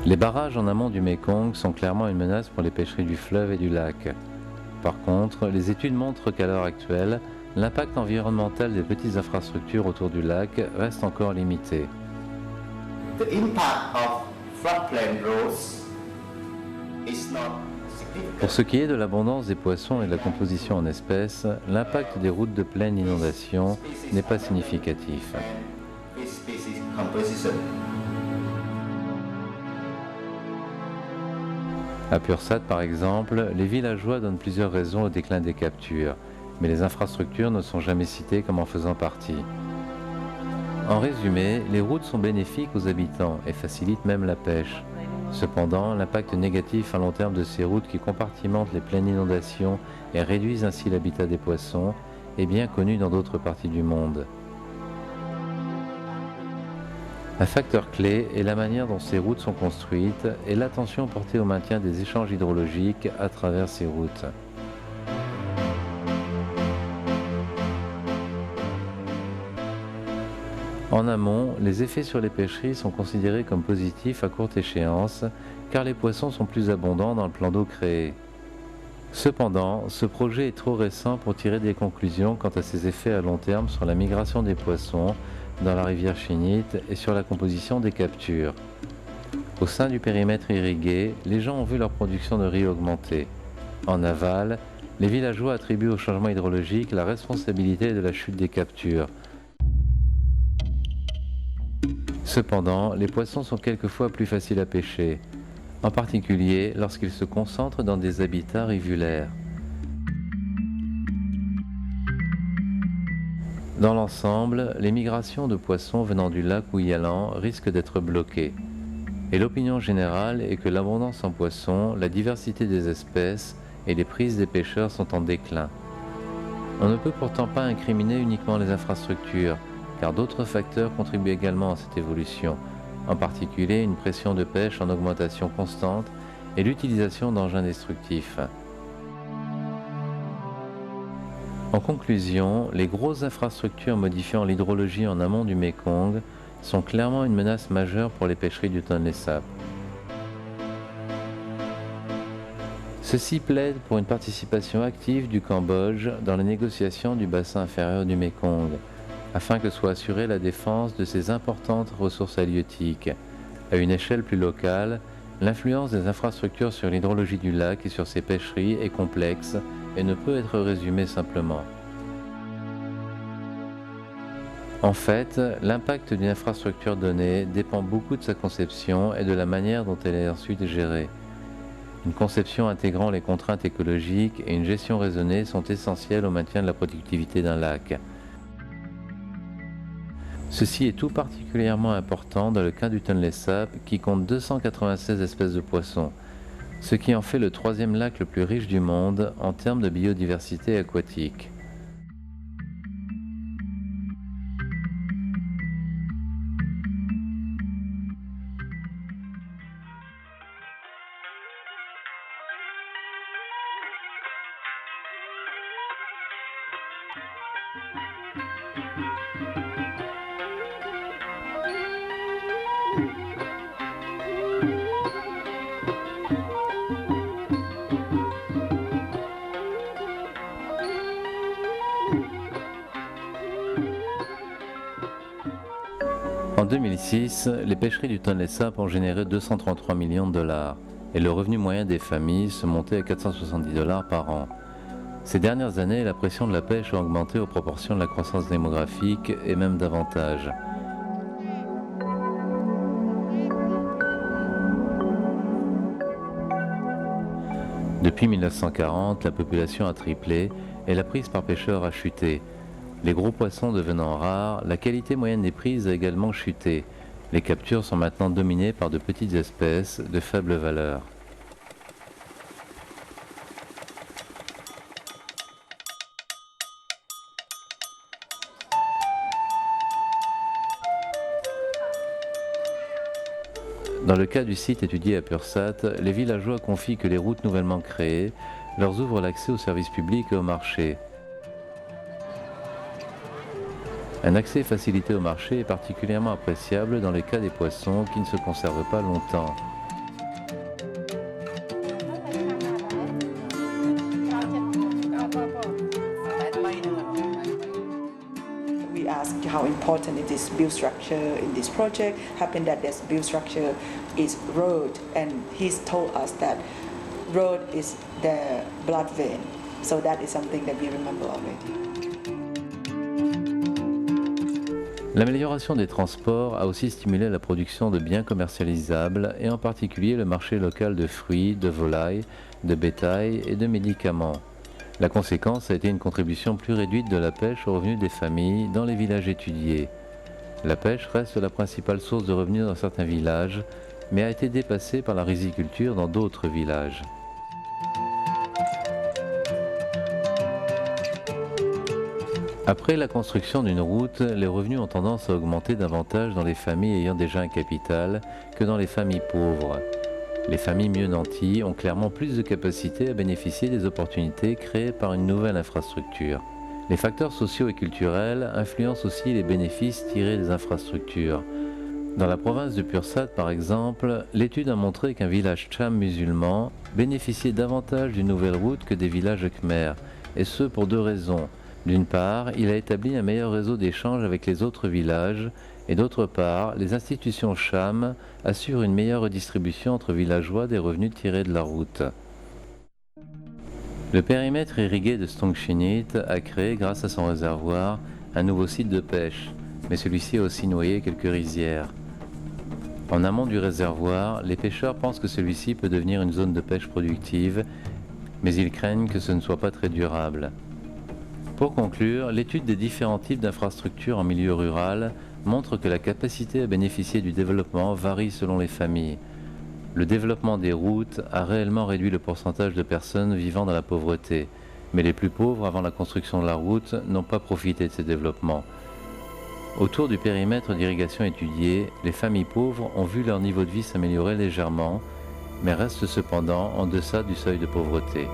Les barrages en amont du Mékong sont clairement une menace pour les pêcheries du fleuve et du lac. Par contre, les études montrent qu'à l'heure actuelle, l'impact environnemental des petites infrastructures autour du lac reste encore limité. The impact of floodplain growth is not significant. Pour ce qui est de l'abondance des poissons et de la composition en espèces, l'impact des routes de plaine d'inondation n'est pas significatif. Fish species composition. À Pursat, par exemple, les villageois donnent plusieurs raisons au déclin des captures, mais les infrastructures ne sont jamais citées comme en faisant partie. En résumé, les routes sont bénéfiques aux habitants et facilitent même la pêche. Cependant, l'impact négatif à long terme de ces routes qui compartimentent les plaines d'inondation et réduisent ainsi l'habitat des poissons est bien connu dans d'autres parties du monde. Un facteur clé est la manière dont ces routes sont construites et l'attention portée au maintien des échanges hydrologiques à travers ces routes. En amont, les effets sur les pêcheries sont considérés comme positifs à courte échéance car les poissons sont plus abondants dans le plan d'eau créé. Cependant, ce projet est trop récent pour tirer des conclusions quant à ses effets à long terme sur la migration des poissons dans la rivière Chinit et sur la composition des captures. Au sein du périmètre irrigué, les gens ont vu leur production de riz augmenter. En aval, les villageois attribuent au changement hydrologique la responsabilité de la chute des captures. Cependant, les poissons sont quelquefois plus faciles à pêcher, en particulier lorsqu'ils se concentrent dans des habitats rivulaires. Dans l'ensemble, les migrations de poissons venant du lac ou y allant risquent d'être bloquées. Et l'opinion générale est que l'abondance en poissons, la diversité des espèces et les prises des pêcheurs sont en déclin. On ne peut pourtant pas incriminer uniquement les infrastructures, car d'autres facteurs contribuent également à cette évolution, en particulier une pression de pêche en augmentation constante et l'utilisation d'engins destructifs. En conclusion, les grosses infrastructures modifiant l'hydrologie en amont du Mékong sont clairement une menace majeure pour les pêcheries du Tonlé Sap. Ceci plaide pour une participation active du Cambodge dans les négociations du bassin inférieur du Mékong, afin que soit assurée la défense de ces importantes ressources halieutiques. À une échelle plus locale, l'influence des infrastructures sur l'hydrologie du lac et sur ses pêcheries est complexe et ne peut être résumée simplement. En fait, l'impact d'une infrastructure donnée dépend beaucoup de sa conception et de la manière dont elle est ensuite gérée. Une conception intégrant les contraintes écologiques et une gestion raisonnée sont essentielles au maintien de la productivité d'un lac. Ceci est tout particulièrement important dans le cas du Tonlé Sap qui compte 296 espèces de poissons, ce qui en fait le troisième lac le plus riche du monde en termes de biodiversité aquatique. En 2006, les pêcheries du Tonlé Sap ont généré 233 millions de dollars et le revenu moyen des familles se montait à 470 dollars par an. Ces dernières années, la pression de la pêche a augmenté aux proportions de la croissance démographique et même davantage. Depuis 1940, la population a triplé et la prise par pêcheur a chuté. Les gros poissons devenant rares, la qualité moyenne des prises a également chuté. Les captures sont maintenant dominées par de petites espèces de faible valeur. Dans le cas du site étudié à Pursat, les villageois confient que les routes nouvellement créées leur ouvrent l'accès aux services publics et au marché. Un accès facilité au marché est particulièrement appréciable dans le cas des poissons qui ne se conservent pas longtemps. how important it is build structure in this project. Happened that this build structure is road, and he's told us that road is the blood vein. So that is something that we remember already. L'amélioration des transports a aussi stimulé la production de biens commercialisables et en particulier le marché local de fruits, de volailles, de bétail et de médicaments. La conséquence a été une contribution plus réduite de la pêche aux revenus des familles dans les villages étudiés. La pêche reste la principale source de revenus dans certains villages, mais a été dépassée par la riziculture dans d'autres villages. Après la construction d'une route, les revenus ont tendance à augmenter davantage dans les familles ayant déjà un capital que dans les familles pauvres. Les familles mieux nanties ont clairement plus de capacité à bénéficier des opportunités créées par une nouvelle infrastructure. Les facteurs sociaux et culturels influencent aussi les bénéfices tirés des infrastructures. Dans la province de Pursat, par exemple, l'étude a montré qu'un village Cham musulman bénéficiait davantage d'une nouvelle route que des villages Khmer, et ce pour deux raisons. D'une part, il a établi un meilleur réseau d'échanges avec les autres villages, et d'autre part, les institutions Cham assurent une meilleure redistribution entre villageois des revenus tirés de la route. Le périmètre irrigué de Stongchinit a créé, grâce à son réservoir, un nouveau site de pêche, mais celui-ci a aussi noyé quelques rizières. En amont du réservoir, les pêcheurs pensent que celui-ci peut devenir une zone de pêche productive, mais ils craignent que ce ne soit pas très durable. Pour conclure, l'étude des différents types d'infrastructures en milieu rural montre que la capacité à bénéficier du développement varie selon les familles. Le développement des routes a réellement réduit le pourcentage de personnes vivant dans la pauvreté, mais les plus pauvres avant la construction de la route n'ont pas profité de ces développements. Autour du périmètre d'irrigation étudié, les familles pauvres ont vu leur niveau de vie s'améliorer légèrement, mais restent cependant en deçà du seuil de pauvreté.